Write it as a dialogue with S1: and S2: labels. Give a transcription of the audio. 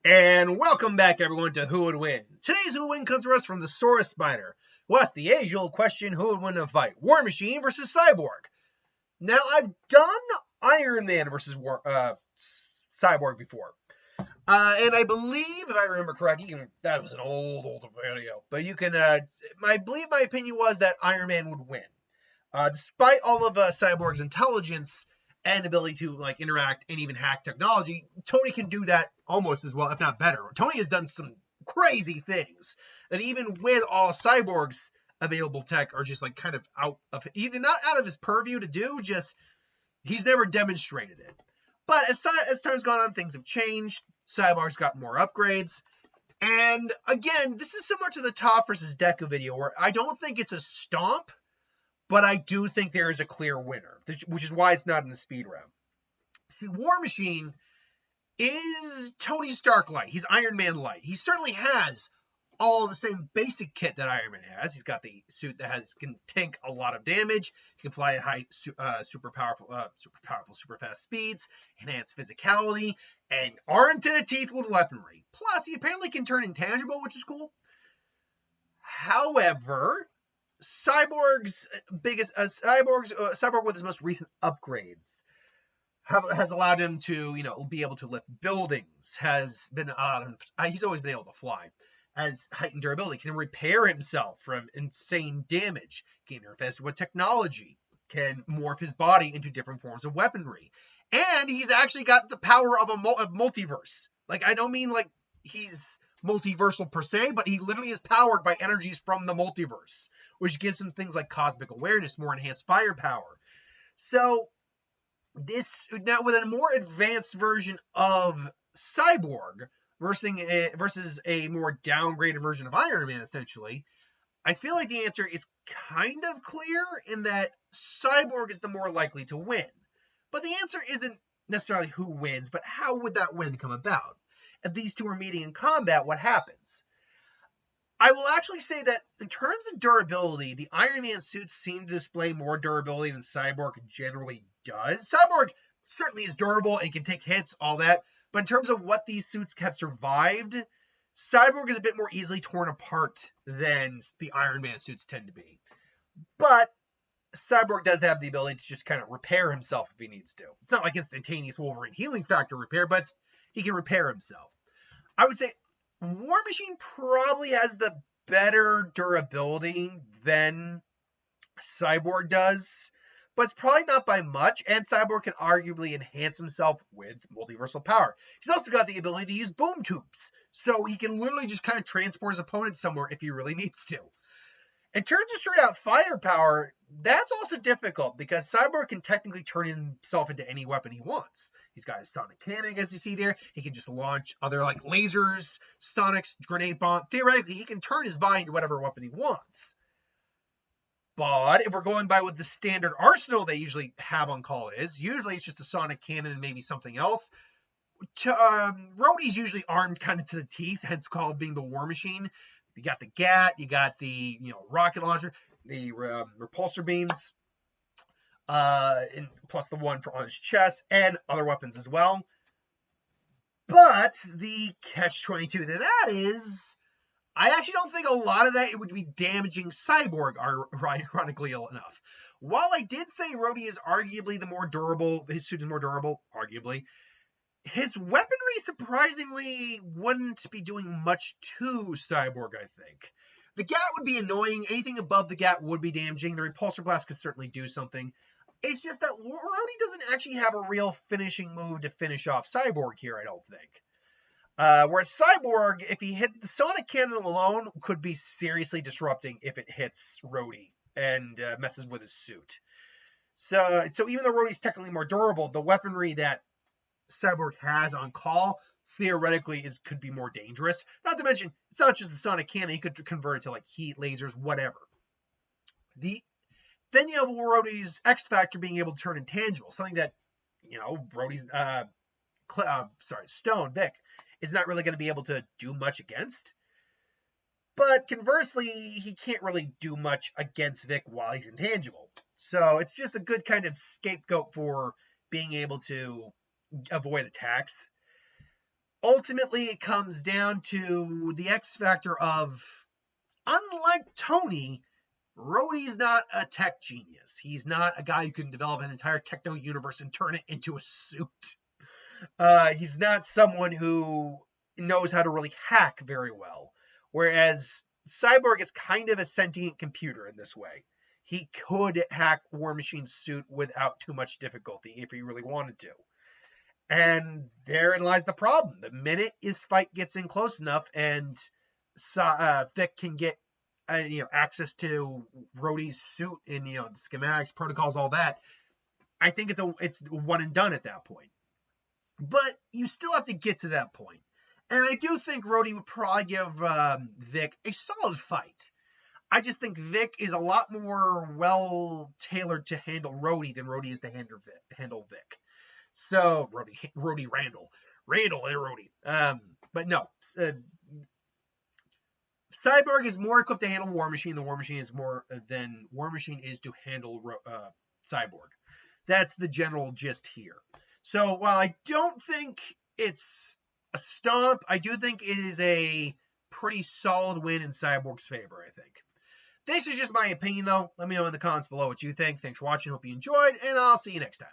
S1: And welcome back, everyone, to Who Would Win. Today's Who Would Win comes to us from the Saurus Spider. Well, that's the age-old question: Who would win in a fight, War Machine versus Cyborg? Now, I've done Iron Man versus Cyborg before, and I believe, if I remember correctly, that was an old video. But you can, I believe my opinion was that Iron Man would win, despite all of Cyborg's intelligence and ability to interact and even hack technology. Tony can do that almost as well, if not better. Tony has done some crazy things that even with all Cyborg's available tech are just kind of out of, either not out of his purview to do, just he's never demonstrated it. But as time's gone on, things have changed. Cyborg's got more upgrades. And again, this is similar to the Top versus Deku video, where I don't think it's a stomp, but I do think there is a clear winner, which is why it's not in the speed round. See, War Machine is Tony Stark light. He's Iron Man light. He certainly has all the same basic kit that Iron Man has. He's got the suit that can tank a lot of damage. He can fly at high, super fast speeds, enhance physicality, and armed to the teeth with weaponry. Plus, he apparently can turn intangible, which is cool. However, Cyborg with his most recent upgrades has allowed him to, be able to lift buildings. He's always been able to fly. Has heightened durability, can repair himself from insane damage, can interface with technology, can morph his body into different forms of weaponry, and he's actually got the power of a multiverse. I don't mean he's multiversal per se, but he literally is powered by energies from the multiverse, which gives him things like cosmic awareness, more enhanced firepower. So this, now with a more advanced version of Cyborg versus a more downgraded version of Iron Man, essentially, I feel like the answer is kind of clear in that Cyborg is the more likely to win. But the answer isn't necessarily who wins, but how would that win come about? If these two are meeting in combat, what happens? I will actually say that in terms of durability, the Iron Man suits seem to display more durability than Cyborg generally does. Cyborg certainly is durable and can take hits, all that. But in terms of what these suits have survived, Cyborg is a bit more easily torn apart than the Iron Man suits tend to be. But Cyborg does have the ability to just kind of repair himself if he needs to. It's not like instantaneous Wolverine healing factor repair, but he can repair himself. I would say War Machine probably has the better durability than Cyborg does, but it's probably not by much, and Cyborg can arguably enhance himself with multiversal power. He's also got the ability to use boom tubes, so he can literally just kind of transport his opponent somewhere if he really needs to. In terms of straight out firepower, that's also difficult because Cyborg can technically turn himself into any weapon he wants. He's got his sonic cannon, as you see there. He can just launch other lasers, sonics, grenade bomb. Theoretically, he can turn his body into whatever weapon he wants. But if we're going by what the standard arsenal they usually have on call is, usually it's just a sonic cannon and maybe something else. Rhody's usually armed kind of to the teeth, hence called being the War Machine. You got the GAT, you got the rocket launcher, the repulsor beams, and plus the one on his chest, and other weapons as well. But the catch-22 to that is, I actually don't think a lot of that it would be damaging Cyborg, ironically enough. While I did say Rhody is arguably the more durable, his suit is more durable, arguably, his weaponry surprisingly wouldn't be doing much to Cyborg, I think. The GAT would be annoying. Anything above the GAT would be damaging. The repulsor blast could certainly do something. It's just that Rhody doesn't actually have a real finishing move to finish off Cyborg here, I don't think. Whereas Cyborg, if he hit the sonic cannon alone, could be seriously disrupting if it hits Rhody and messes with his suit. So even though Rhodey's technically more durable, the weaponry that Cyborg has on call theoretically could be more dangerous. Not to mention, it's not just the sonic cannon. He could convert it to heat, lasers, whatever. Then you have Rhodey's X Factor being able to turn intangible, something that Rhodey's Stone Vic is not really going to be able to do much against. But conversely, he can't really do much against Vic while he's intangible. So it's just a good kind of scapegoat for being able to avoid attacks. ultimately it comes down to the X factor of, unlike Tony, Rhody's not a tech genius. He's not a guy who can develop an entire techno universe and turn it into a suit. He's not someone who knows how to really hack very well. Whereas Cyborg is kind of a sentient computer in this way. He could hack War Machine's suit without too much difficulty if he really wanted to. And therein lies the problem. The minute his fight gets in close enough and Vic can get access to Rhodey's suit and the schematics, protocols, all that, I think it's one and done at that point. But you still have to get to that point. And I do think Rhody would probably give Vic a solid fight. I just think Vic is a lot more well tailored to handle Rhody than Rhody is to handle Vic. So Rhody Randall and Rhody. But no, Cyborg is more equipped to handle War Machine. The War Machine is more than War Machine is to handle Cyborg. That's the general gist here. So while I don't think it's a stomp, I do think it is a pretty solid win in Cyborg's favor, I think. This is just my opinion, though. Let me know in the comments below what you think. Thanks for watching. Hope you enjoyed, and I'll see you next time.